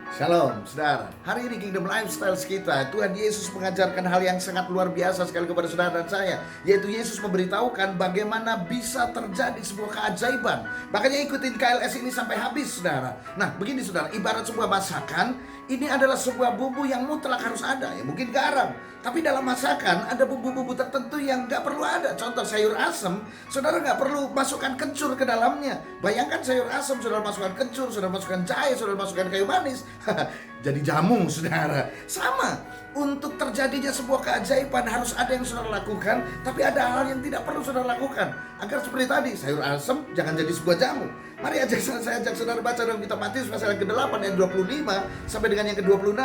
Shalom, saudara. Hari ini Kingdom Lifestyle kita, Tuhan Yesus mengajarkan hal yang sangat luar biasa sekali kepada saudara dan saya, yaitu Yesus memberitahukan bagaimana bisa terjadi sebuah keajaiban. Makanya ikutin KLS ini sampai habis, saudara. Nah, begini saudara, ibarat sebuah masakan, ini adalah sebuah bumbu yang mutlak harus ada. Ya mungkin garam, tapi dalam masakan ada bumbu-bumbu tertentu yang nggak perlu ada. Contoh sayur asem, saudara nggak perlu masukkan kencur ke dalamnya. Bayangkan sayur asem, saudara masukkan kencur, saudara masukkan jahe, saudara masukkan kayu manis, jadi jamu, saudara. Sama, untuk terjadinya sebuah keajaiban harus ada yang saudara lakukan, tapi ada hal yang tidak perlu saudara lakukan. Agar seperti tadi, sayur asem jangan jadi sebuah jamu. Mari saya ajak saudara baca dalam kitab Matius pasal yang ke-8 ayat 25 sampai dengan yang ke-26.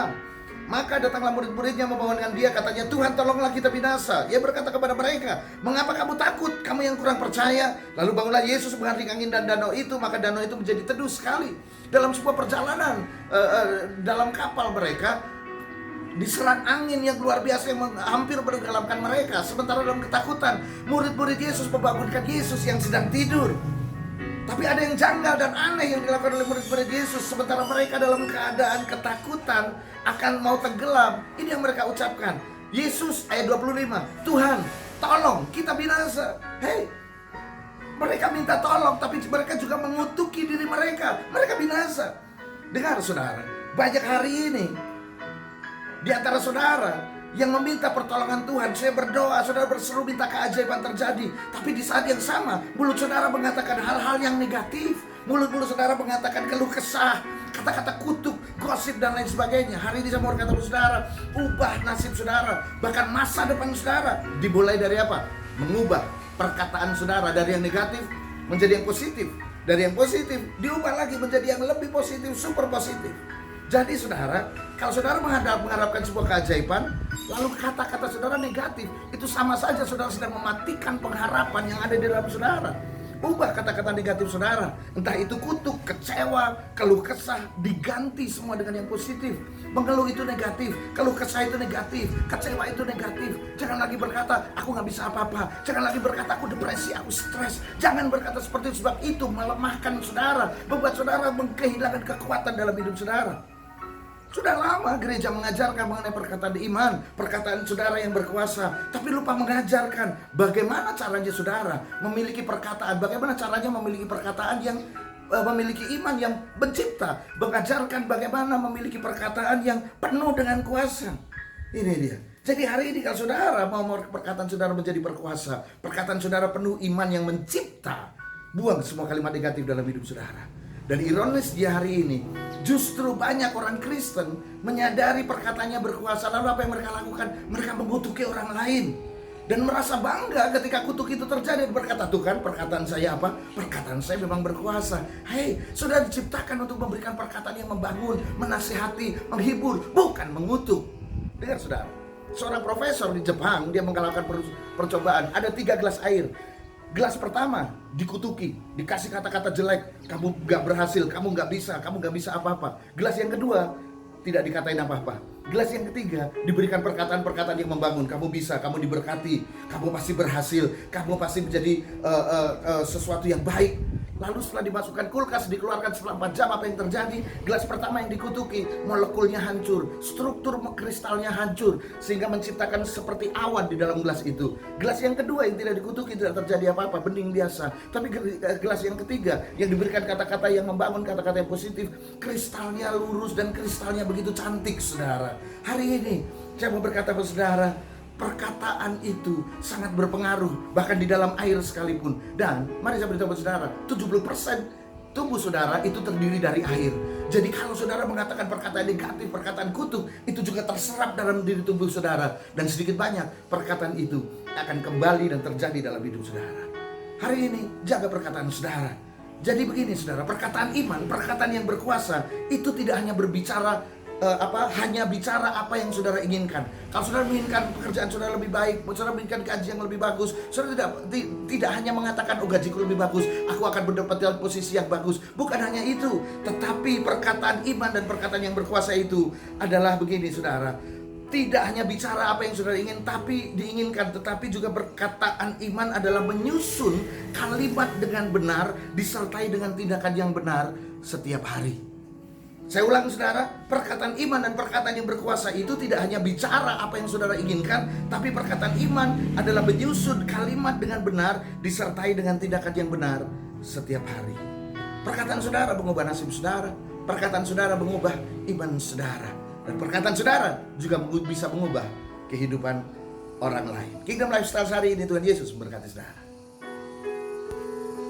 Maka datanglah murid-muridnya membawa dengan dia, katanya, Tuhan tolonglah kita binasa. Ia berkata kepada mereka, mengapa kamu takut, kamu yang kurang percaya? Lalu bangunlah Yesus mengharing angin dan danau itu, maka danau itu menjadi teduh sekali. Dalam sebuah perjalanan dalam kapal mereka diserang angin yang luar biasa yang hampir menenggelamkan mereka. Sementara dalam ketakutan, murid-murid Yesus membangunkan Yesus yang sedang tidur. Tapi ada yang janggal dan aneh yang dilakukan oleh murid-murid Yesus. Sementara mereka dalam keadaan ketakutan akan mau tenggelam, ini yang mereka ucapkan. Yesus ayat 25, Tuhan tolong kita binasa. Hei, mereka minta tolong, tapi mereka juga mengutuki diri mereka. Mereka binasa. Dengar saudara, banyak hari ini di antara saudara yang meminta pertolongan Tuhan. Saya berdoa, saudara berseru minta keajaiban terjadi, tapi di saat yang sama mulut saudara mengatakan hal-hal yang negatif. Mulut-mulut saudara mengatakan keluh kesah, kata-kata kutuk, gosip dan lain sebagainya. Hari ini saya mau berkata kepada saudara, ubah nasib saudara, bahkan masa depan saudara. Dimulai dari apa? Mengubah perkataan saudara dari yang negatif menjadi yang positif. Dari yang positif diubah lagi menjadi yang lebih positif, super positif. Jadi saudara, kalau saudara mengharapkan sebuah keajaiban, lalu kata-kata saudara negatif, itu sama saja saudara sedang mematikan pengharapan yang ada di dalam saudara. Ubah kata-kata negatif saudara, entah itu kutuk, kecewa, keluh kesah, diganti semua dengan yang positif. Mengeluh itu negatif, keluh kesah itu negatif, kecewa itu negatif. Jangan lagi berkata, aku gak bisa apa-apa. Jangan lagi berkata, aku depresi, aku stres. Jangan berkata seperti itu, sebab itu melemahkan saudara, membuat saudara kehilangan kekuatan dalam hidup saudara. Sudah lama gereja mengajarkan mengenai perkataan iman, perkataan saudara yang berkuasa, tapi lupa mengajarkan bagaimana caranya saudara memiliki perkataan, bagaimana caranya memiliki perkataan yang memiliki iman yang mencipta, mengajarkan bagaimana memiliki perkataan yang penuh dengan kuasa. Ini dia. Jadi hari ini kalau saudara mau perkataan saudara menjadi berkuasa, perkataan saudara penuh iman yang mencipta, buang semua kalimat negatif dalam hidup saudara. Dan ironis di hari ini, justru banyak orang Kristen menyadari perkataannya berkuasa. Lalu apa yang mereka lakukan? Mereka mengutuki orang lain dan merasa bangga ketika kutuk itu terjadi. Berkata, tuh kan perkataan saya apa? Perkataan saya memang berkuasa. Hei, sudah diciptakan untuk memberikan perkataan yang membangun, menasihati, menghibur, bukan mengutuk. Dengar saudara, seorang profesor di Jepang, dia menggalakkan percobaan. Ada 3 gelas air. Gelas pertama dikutuki, dikasih kata-kata jelek, kamu gak berhasil, kamu gak bisa apa-apa. Gelas yang kedua tidak dikatain apa-apa. Gelas yang ketiga diberikan perkataan-perkataan yang membangun, kamu bisa, kamu diberkati, kamu pasti berhasil, kamu pasti menjadi sesuatu yang baik. Lalu setelah dimasukkan kulkas, dikeluarkan setelah 4 jam, apa yang terjadi? Gelas pertama yang dikutuki, molekulnya hancur, struktur kristalnya hancur, sehingga menciptakan seperti awan di dalam gelas itu. Gelas yang kedua yang tidak dikutuki, tidak terjadi apa-apa, bening biasa. Tapi gelas yang ketiga yang diberikan kata-kata yang membangun, kata-kata yang positif, kristalnya lurus dan kristalnya begitu cantik, saudara. Hari ini saya mau berkata kepada saudara, perkataan itu sangat berpengaruh, bahkan di dalam air sekalipun. Dan mari saya beritahu saudara, 70% tubuh saudara itu terdiri dari air. Jadi kalau saudara mengatakan perkataan negatif, perkataan kutuk, itu juga terserap dalam diri tubuh saudara. Dan sedikit banyak perkataan itu akan kembali dan terjadi dalam hidup saudara. Hari ini jaga perkataan saudara. Jadi begini saudara, perkataan iman, perkataan yang berkuasa, itu tidak hanya berbicara hanya bicara apa yang saudara inginkan. Kalau saudara menginginkan pekerjaan saudara lebih baik, saudara menginginkan gaji yang lebih bagus, saudara tidak hanya mengatakan, oh gajiku lebih bagus, aku akan mendapatkan posisi yang bagus. Bukan hanya itu, tetapi perkataan iman dan perkataan yang berkuasa itu adalah begini saudara, tidak hanya bicara apa yang saudara ingin, tapi diinginkan, tetapi juga perkataan iman adalah menyusun kalimat dengan benar, disertai dengan tindakan yang benar setiap hari. Saya ulang saudara, perkataan iman dan perkataan yang berkuasa itu tidak hanya bicara apa yang saudara inginkan, tapi perkataan iman adalah menyusun kalimat dengan benar, disertai dengan tindakan yang benar setiap hari. Perkataan saudara mengubah nasib saudara, perkataan saudara mengubah iman saudara, dan perkataan saudara juga bisa mengubah kehidupan orang lain. Kingdom Lifestyle hari ini, Tuhan Yesus memberkati saudara.